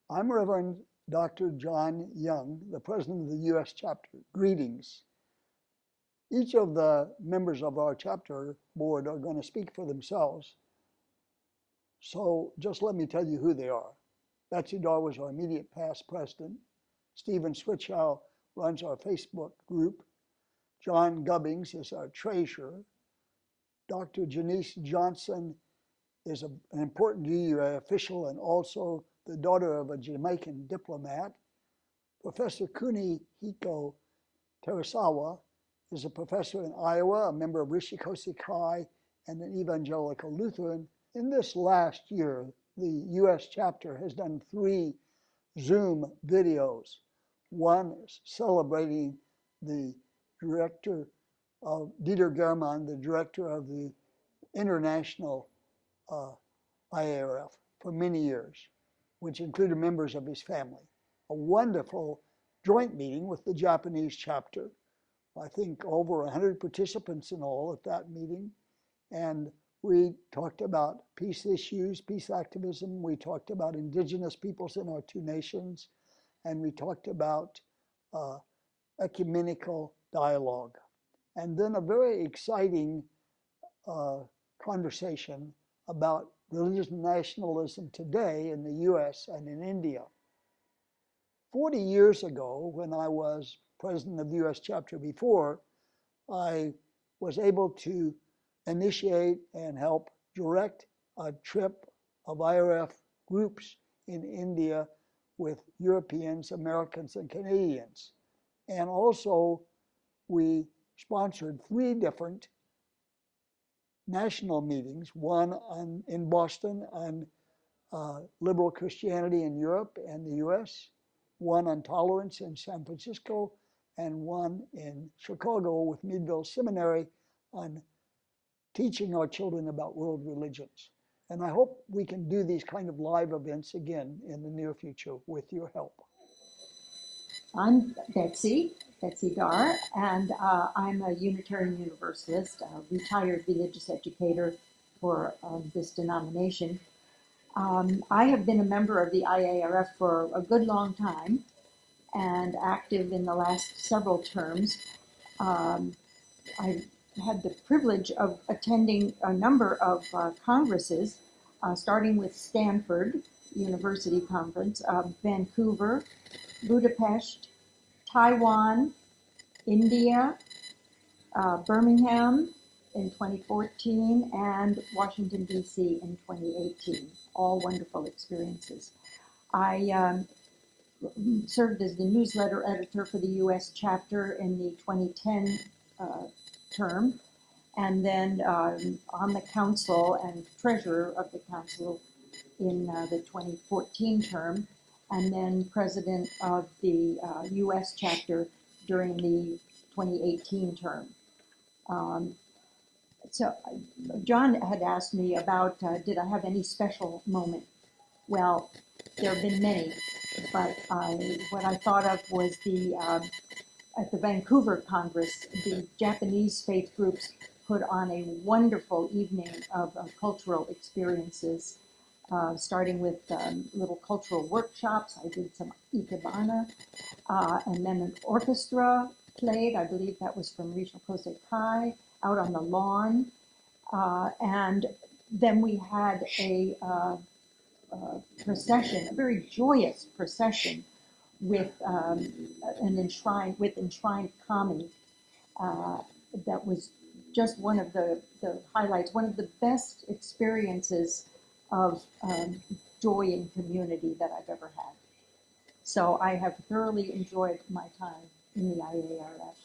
I'm Reverend Dr. John Young, the president of the U.S. chapter. Greetings. Each of the members of our chapter board are going to speak for themselves. So just let me tell you who they are. Betsy Daw was our immediate past president. Stephen Switchow runs our Facebook group. John Gubbings is our treasurer. Dr. Janice Johnson is an important DUA official and also the daughter of a Jamaican diplomat. Professor Kuni Hiko Terasawa is a professor in Iowa, a member of Rishikosi Kai, and an evangelical Lutheran. In this last year, the U.S. chapter has done 3 Zoom videos. One is celebrating the director of Dieter German, the director of the international IARF for many years, which included members of his family. A wonderful joint meeting with the Japanese chapter. I think over 100 participants in all at that meeting. And we talked about peace issues, peace activism. We talked about indigenous peoples in our 2 nations. And we talked about ecumenical dialogue. And then a very exciting conversation about religious nationalism today in the US and in India. 40 years ago, when I was president of the US chapter before, I was able to initiate and help direct a trip of IARF groups in India with Europeans, Americans, and Canadians. And also, we sponsored 3 different national meetings, one in Boston on liberal Christianity in Europe and the US, one on tolerance in San Francisco, and one in Chicago with Meadville Seminary on teaching our children about world religions. And I hope we can do these kind of live events again in the near future with your help. I'm Betsy Dar, and I'm a Unitarian Universalist, a retired religious educator for this denomination. I have been a member of the IARF for a good long time and active in the last several terms. I had the privilege of attending a number of congresses, starting with Stanford University Conference, Vancouver, Budapest, Taiwan, India, Birmingham in 2014, and Washington, D.C. in 2018. All wonderful experiences. I served as the newsletter editor for the U.S. chapter in the 2010 term, and then on the council and treasurer of the council in the 2014 term, and then president of the U.S. chapter during the 2018 term. So John had asked me about, did I have any special moment? Well, there have been many, but what I thought of was at the Vancouver Congress, the Japanese faith groups put on a wonderful evening of cultural experiences, starting with little cultural workshops. I did some ikebana, and then an orchestra played. I believe that was from Rishikosi Kai, out on the lawn. And then we had a procession, a very joyous procession with enshrined kami. That was just one of the highlights, one of the best experiences of joy and community that I've ever had. So I have thoroughly enjoyed my time in the IARF.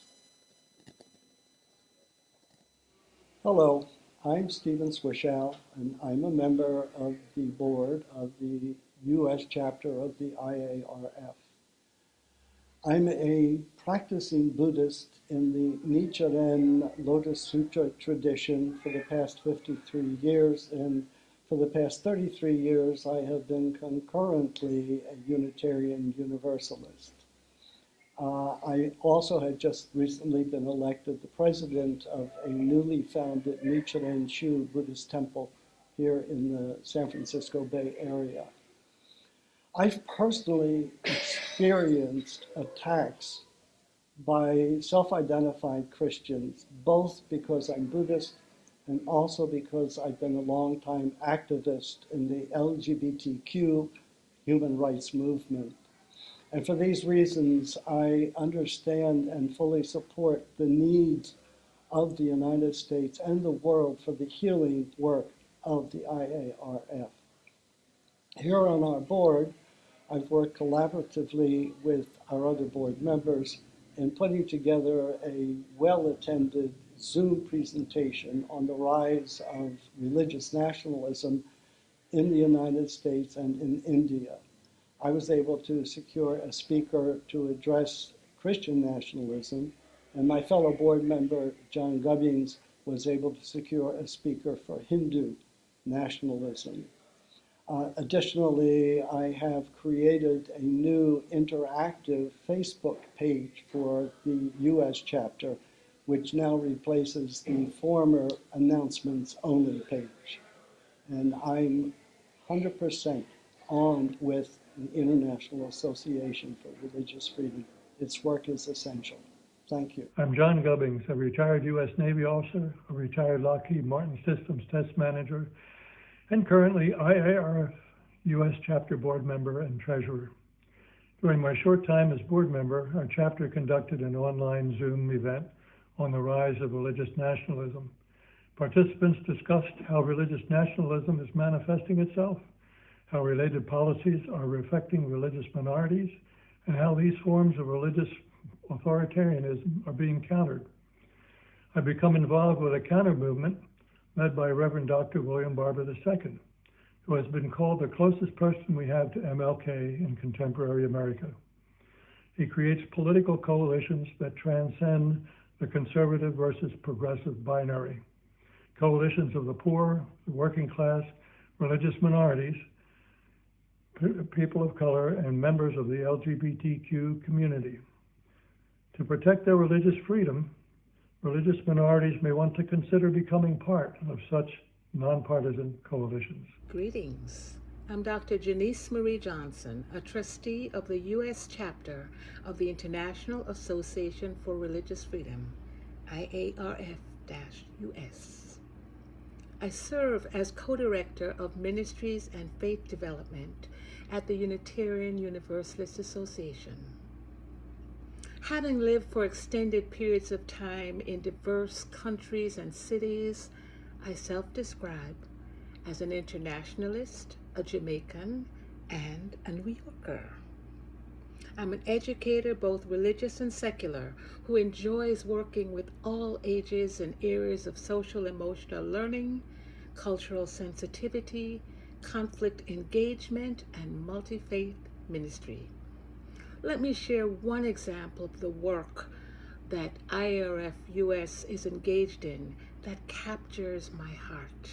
Hello, I'm Stephen Swishow, and I'm a member of the board of the U.S. chapter of the IARF. I'm a practicing Buddhist in the Nichiren Lotus Sutra tradition for the past 53 years, and for the past 33 years I have been concurrently a Unitarian Universalist. I also had just recently been elected the president of a newly founded Nichiren Shu Buddhist temple here in the San Francisco Bay Area. I've personally experienced attacks by self-identified Christians, both because I'm Buddhist and also because I've been a long-time activist in the LGBTQ human rights movement. And for these reasons, I understand and fully support the needs of the United States and the world for the healing work of the IARF. Here on our board, I've worked collaboratively with our other board members in putting together a well-attended Zoom presentation on the rise of religious nationalism in the United States and in India. I was able to secure a speaker to address Christian nationalism, and my fellow board member, John Gubbings, was able to secure a speaker for Hindu nationalism. Additionally, I have created a new interactive Facebook page for the US chapter, which now replaces the former announcements only page. And I'm 100% on with the International Association for Religious Freedom. Its work is essential. Thank you. I'm John Gubbings, a retired U.S. Navy officer, a retired Lockheed Martin Systems test manager, and currently IARF U.S. chapter board member and treasurer. During my short time as board member, our chapter conducted an online Zoom event on the rise of religious nationalism. Participants discussed how religious nationalism is manifesting itself, how related policies are affecting religious minorities, and how these forms of religious authoritarianism are being countered. I've become involved with a counter movement led by Reverend Dr. William Barber II, who has been called the closest person we have to MLK in contemporary America. He creates political coalitions that transcend the conservative versus progressive binary. Coalitions of the poor, the working class, religious minorities, people of color, and members of the LGBTQ community. To protect their religious freedom, religious minorities may want to consider becoming part of such nonpartisan coalitions. Greetings. I'm Dr. Janice Marie Johnson, a trustee of the U.S. chapter of the International Association for Religious Freedom, IARF-US. I serve as co-director of Ministries and Faith Development at the Unitarian Universalist Association. Having lived for extended periods of time in diverse countries and cities, I self-describe as an internationalist, a Jamaican, and a New Yorker. I'm an educator, both religious and secular, who enjoys working with all ages in areas of social emotional learning, cultural sensitivity, conflict engagement, and multi-faith ministry. Let me share one example of the work that IARF US is engaged in that captures my heart.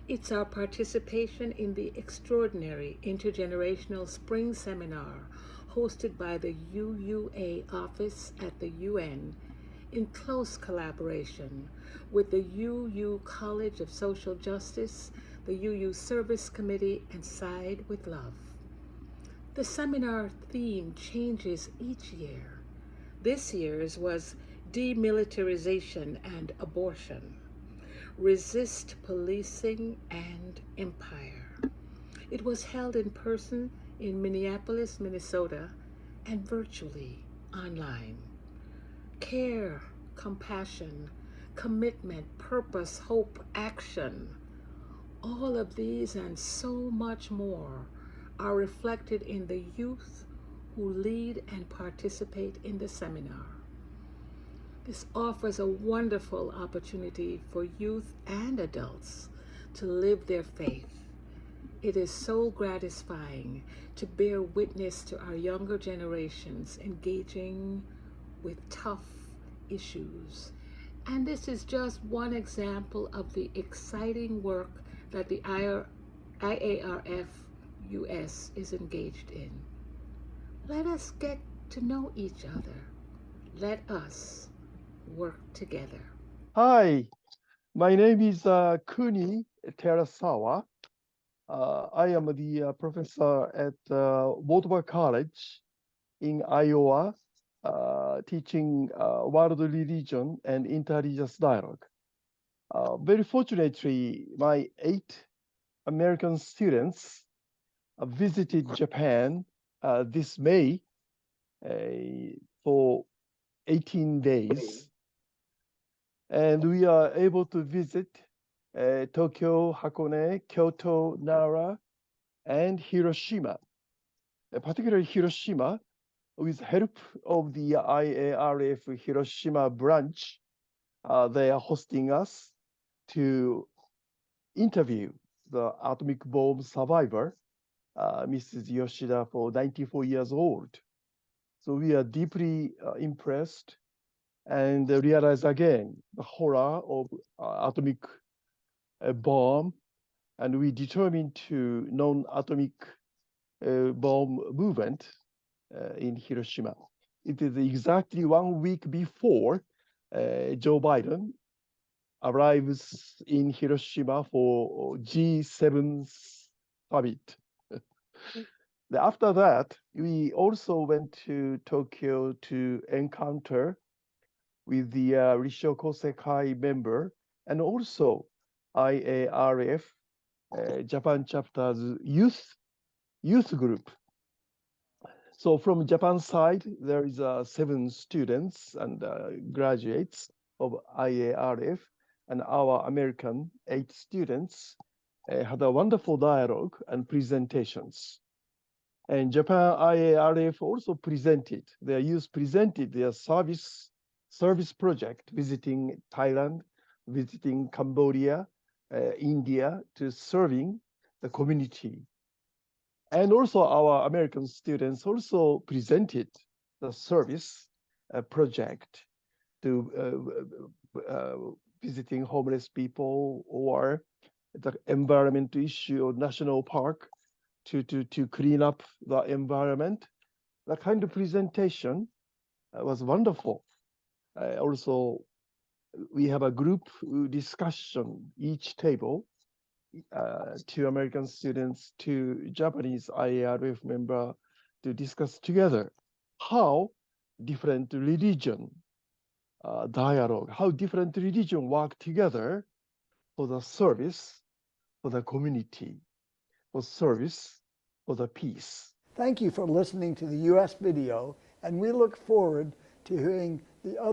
It's our participation in the extraordinary intergenerational spring seminar hosted by the UUA office at the UN in close collaboration with the UU College of Social Justice, the UU Service Committee, and Side with Love. The seminar theme changes each year. This year's was Demilitarization and Abortion. Resist Policing and Empire. It was held in person in Minneapolis, Minnesota, and virtually online. Care, compassion, commitment, purpose, hope, action. All of these and so much more are reflected in the youth who lead and participate in the seminar. This offers a wonderful opportunity for youth and adults to live their faith. It is so gratifying to bear witness to our younger generations engaging with tough issues. And this is just one example of the exciting work that the IARF US is engaged in. Let us get to know each other. Let us work together. Hi, my name is Kuni Terasawa. I am the professor at Waterbury College in Iowa, teaching world religion and interreligious dialogue. Very fortunately, my 8 American students visited Japan this May for 18 days. And we are able to visit Tokyo, Hakone, Kyoto, Nara, and Hiroshima, particularly Hiroshima, with help of the IARF Hiroshima branch. They are hosting us to interview the atomic bomb survivor, Mrs. Yoshida, for 94 years old. So we are deeply impressed and realize again the horror of atomic bomb, and we determined to non-atomic bomb movement in Hiroshima. It is exactly 1 week before Joe Biden arrives in Hiroshima for G7 summit. After that, we also went to Tokyo to encounter with the Rissho Kosekai member and also IARF Japan chapter's youth group. So from Japan side, there is 7 students and graduates of IARF, and our American 8 students had a wonderful dialogue and presentations. And Japan IARF also presented, their youth presented their service project, visiting Thailand, visiting Cambodia, India, to serving the community. And also our American students also presented the service project to visiting homeless people or the environmental issue of national park to clean up the environment. That kind of presentation was wonderful. Also, we have a group discussion each table, 2 American students, 2 Japanese IARF member, to discuss together how different religion dialogue, how different religion work together for the service, for the community, for service, for the peace. Thank you for listening to the U.S. video, and we look forward to hearing the other